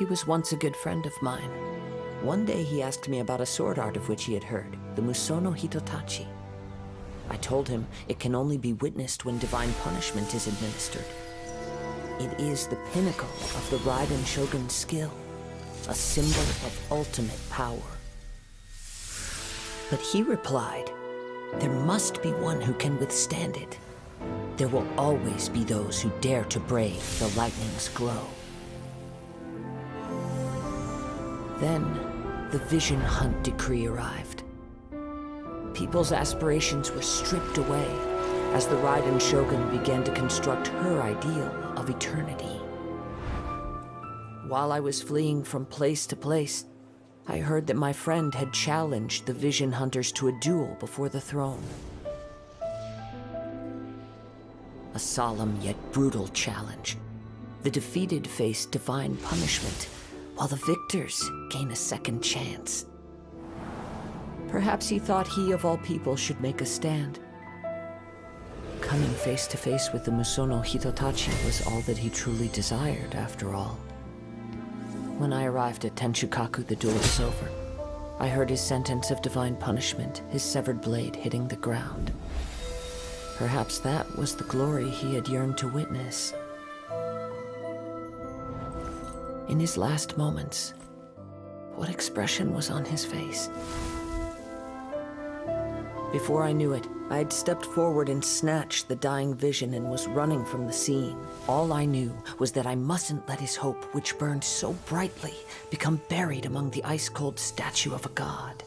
He was once a good friend of mine. One day he asked me about a sword art of which he had heard, the Musono Hitotachi. I told him it can only be witnessed when divine punishment is administered. It is the pinnacle of the Raiden Shogun's skill, a symbol of ultimate power. But he replied, there must be one who can withstand it. There will always be those who dare to brave the lightning's glow. Then, the Vision Hunt decree arrived. People's aspirations were stripped away as the Raiden Shogun began to construct her ideal of eternity. While I was fleeing from place to place, I heard that my friend had challenged the Vision Hunters to a duel before the throne. A solemn yet brutal challenge. The defeated face divine punishment, while the victors gain a second chance. Perhaps he thought he of all people should make a stand. Coming face to face with the Musono Hitotachi was all that he truly desired, after all. When I arrived at Tenshukaku, the duel was over. I heard his sentence of divine punishment, his severed blade hitting the ground. Perhaps that was the glory he had yearned to witness. In his last moments, what expression was on his face? Before I knew it, I had stepped forward and snatched the dying vision and was running from the scene. All I knew was that I mustn't let his hope, which burned so brightly, become buried among the ice-cold statue of a god.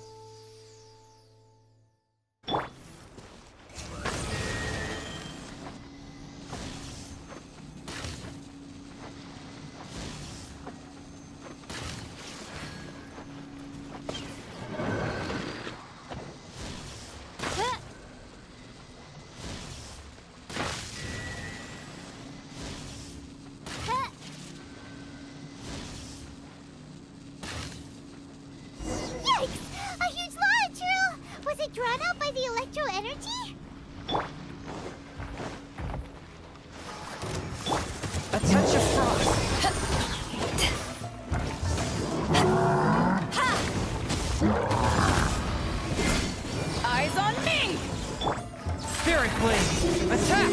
Drawn out by the electro energy? A touch of frost. Eyes on me! Spirit Blade, attack!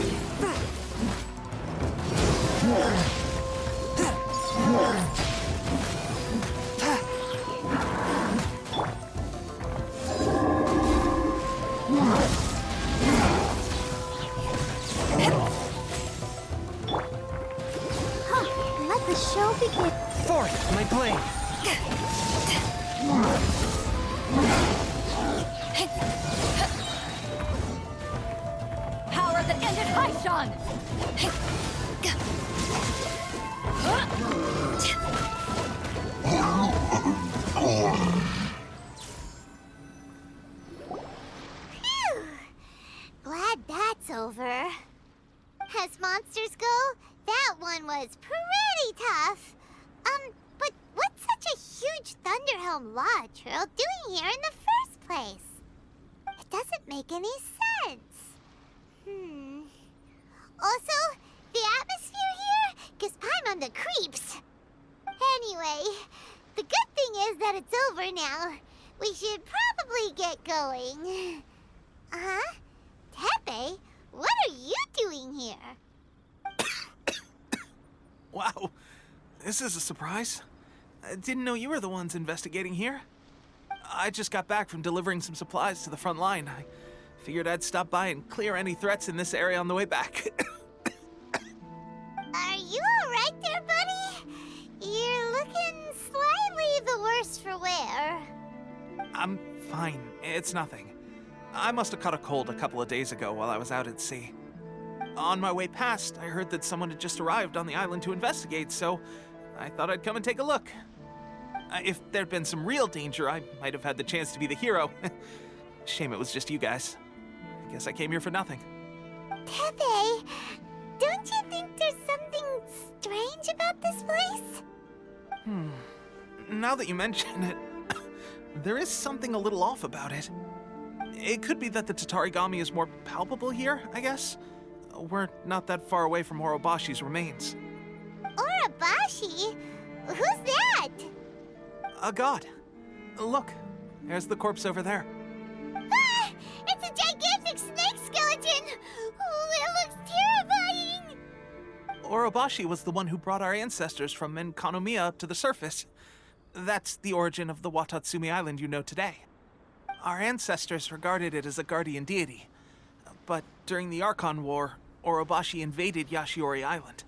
Let the show begin. Forth, my blade! Power that ended Haishan! Phew! Glad that's over. As monsters go, that one was pretty tough. But what's such a huge Thunderhelm Law Trail doing here in the first place? It doesn't make any sense. Also, the atmosphere here gives Paimon the creeps. Anyway, the good thing is that it's over now. We should probably get going. Huh? Tepe, what are you doing here? Wow, this is a surprise. I didn't know you were the ones investigating here. I just got back from delivering some supplies to the front line. I figured I'd stop by and clear any threats in this area on the way back. Are you alright there, buddy? You're looking slightly the worse for wear. I'm fine. It's nothing. I must have caught a cold a couple of days ago while I was out at sea. On my way past, I heard that someone had just arrived on the island to investigate, so I thought I'd come and take a look. If there'd been some real danger, I might have had the chance to be the hero. Shame it was just you guys. I guess I came here for nothing. Tepe, don't you think there's something strange about this place? Now that you mention it, there is something a little off about it. It could be that the Tatarigami is more palpable here, I guess. We're not that far away from Horobashi's remains. Orobashi? Who's that? A god. Look, there's the corpse over there. Ah! It's a gigantic snake skeleton! Oh, it looks terrifying! Orobashi was the one who brought our ancestors from Enkanomiya up to the surface. That's the origin of the Watatsumi Island you know today. Our ancestors regarded it as a guardian deity. But during the Archon War, Orobashi invaded Yashiori Island.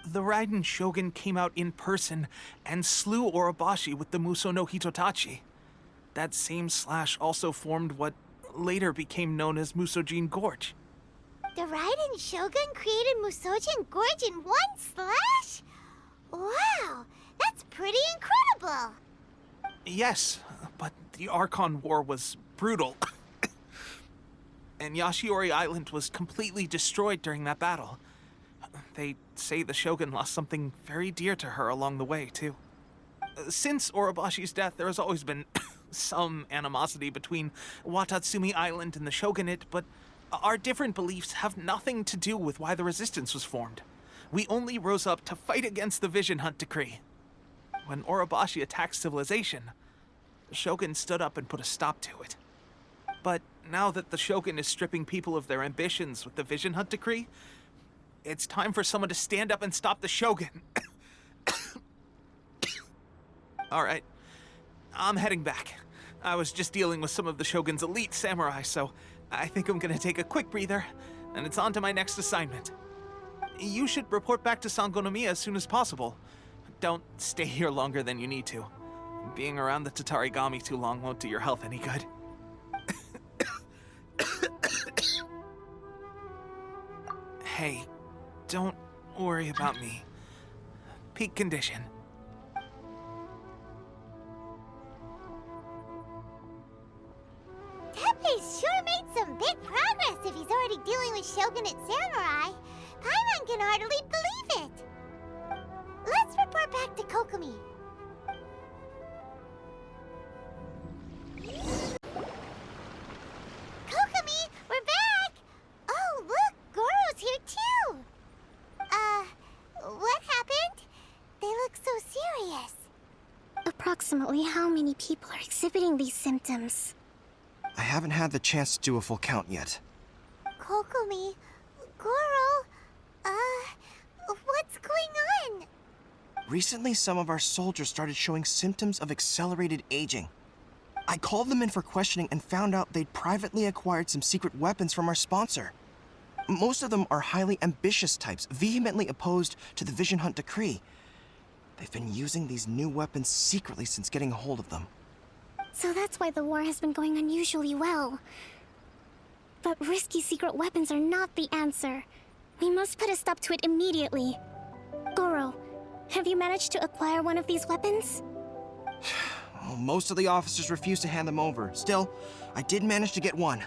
The Raiden Shogun came out in person and slew Orobashi with the Muso no Hitotachi. That same slash also formed what later became known as Musojin Gorge. The Raiden Shogun created Musojin Gorge in one slash? Wow, that's pretty incredible! Yes, but the Archon War was brutal. And Yashiori Island was completely destroyed during that battle. They say the Shogun lost something very dear to her along the way, too. Since Orobashi's death, there has always been some animosity between Watatsumi Island and the Shogunate, but our different beliefs have nothing to do with why the resistance was formed. We only rose up to fight against the Vision Hunt Decree. When Orobashi attacked civilization, the Shogun stood up and put a stop to it. But now that the Shogun is stripping people of their ambitions with the Vision Hunt Decree, it's time for someone to stand up and stop the Shogun. Alright, I'm heading back. I was just dealing with some of the Shogun's elite samurai, so I think I'm gonna take a quick breather, and it's on to my next assignment. You should report back to Sangonomiya as soon as possible. Don't stay here longer than you need to. Being around the Tatarigami too long won't do your health any good. Hey, don't worry about me. Peak condition. Teppei's sure made some big progress if he's already dealing with Shogunate samurai. Paimon can hardly believe it. Let's report back to Kokomi. Kokomi, we're back! Oh, look, Goro's here too! What happened? They look so serious. Approximately how many people are exhibiting these symptoms? I haven't had the chance to do a full count yet. Kokomi, Goro, what's going on? Recently, some of our soldiers started showing symptoms of accelerated aging. I called them in for questioning and found out they'd privately acquired some secret weapons from our sponsor. Most of them are highly ambitious types, vehemently opposed to the Vision Hunt Decree. They've been using these new weapons secretly since getting a hold of them. So that's why the war has been going unusually well. But risky secret weapons are not the answer. We must put a stop to it immediately. Goro, have you managed to acquire one of these weapons? Well, most of the officers refused to hand them over. Still, I did manage to get one.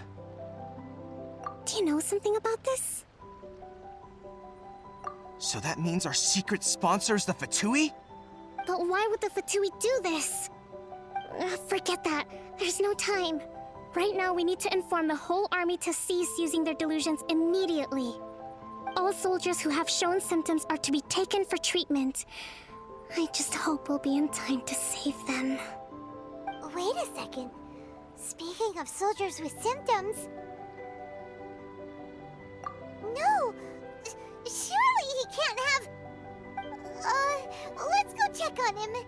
Do you know something about this? So that means our secret sponsor is the Fatui? But why would the Fatui do this? Forget that. There's no time. Right now, we need to inform the whole army to cease using their delusions immediately. All soldiers who have shown symptoms are to be taken for treatment. I just hope we'll be in time to save them. Wait a second. Speaking of soldiers with symptoms... No! Surely he can't have... let's go check on him.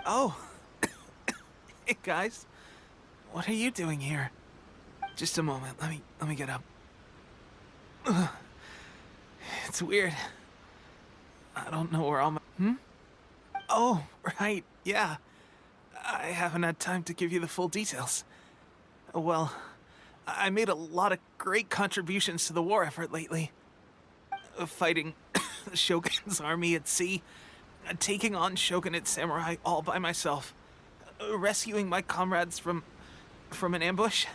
Oh. Hey, guys. What are you doing here? Just a moment. Let me get up. Ugh. It's weird. I don't know where all my... Oh, right. Yeah. I haven't had time to give you the full details. Well, I made a lot of great contributions to the war effort lately. Fighting the Shogun's army at sea, taking on Shogunate samurai all by myself, rescuing my comrades from an ambush.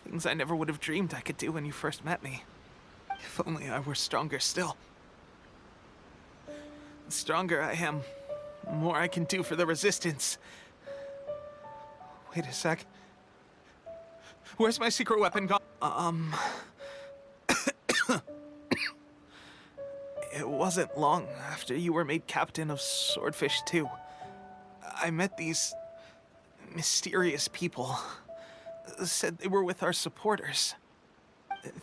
Things I never would have dreamed I could do when you first met me. If only I were stronger still. The stronger I am, the more I can do for the Resistance. Wait a sec. Where's my secret weapon gone? It wasn't long after you were made captain of Swordfish 2. I met these mysterious people. Said they were with our supporters.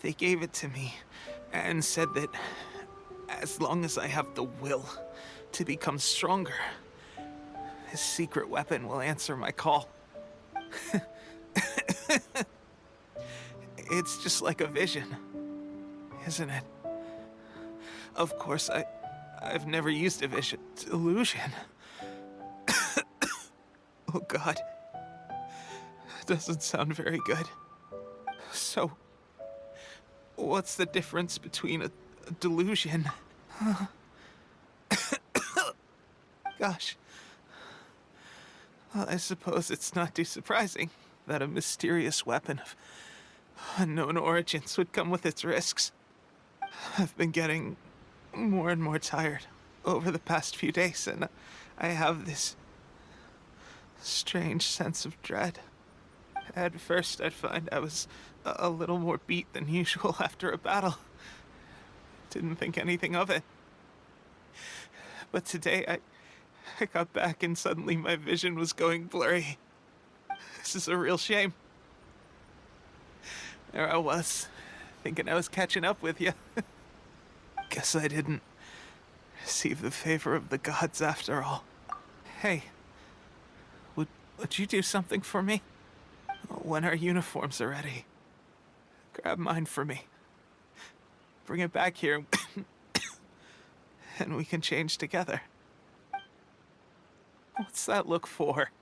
They gave it to me and said that as long as I have the will to become stronger, his secret weapon will answer my call. It's just like a vision, isn't it? Of course, I've never used a vision. Delusion. Oh God. Doesn't sound very good. So, what's the difference between a delusion? Gosh. Well, I suppose it's not too surprising that a mysterious weapon of unknown origins would come with its risks. I've been getting more and more tired over the past few days, and I have this strange sense of dread. At first, I'd find I was a little more beat than usual after a battle. Didn't think anything of it. But today, I got back and suddenly my vision was going blurry. This is a real shame. There I was, thinking I was catching up with you. Guess I didn't receive the favor of the gods after all. Hey, would you do something for me? When our uniforms are ready, grab mine for me. Bring it back here, and we can change together. What's that look for?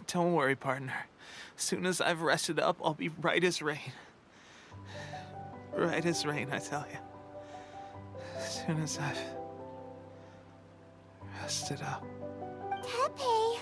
Don't worry, partner. As soon as I've rested up, I'll be right as rain. Right as rain, I tell you. As soon as I've rested up. Tepe,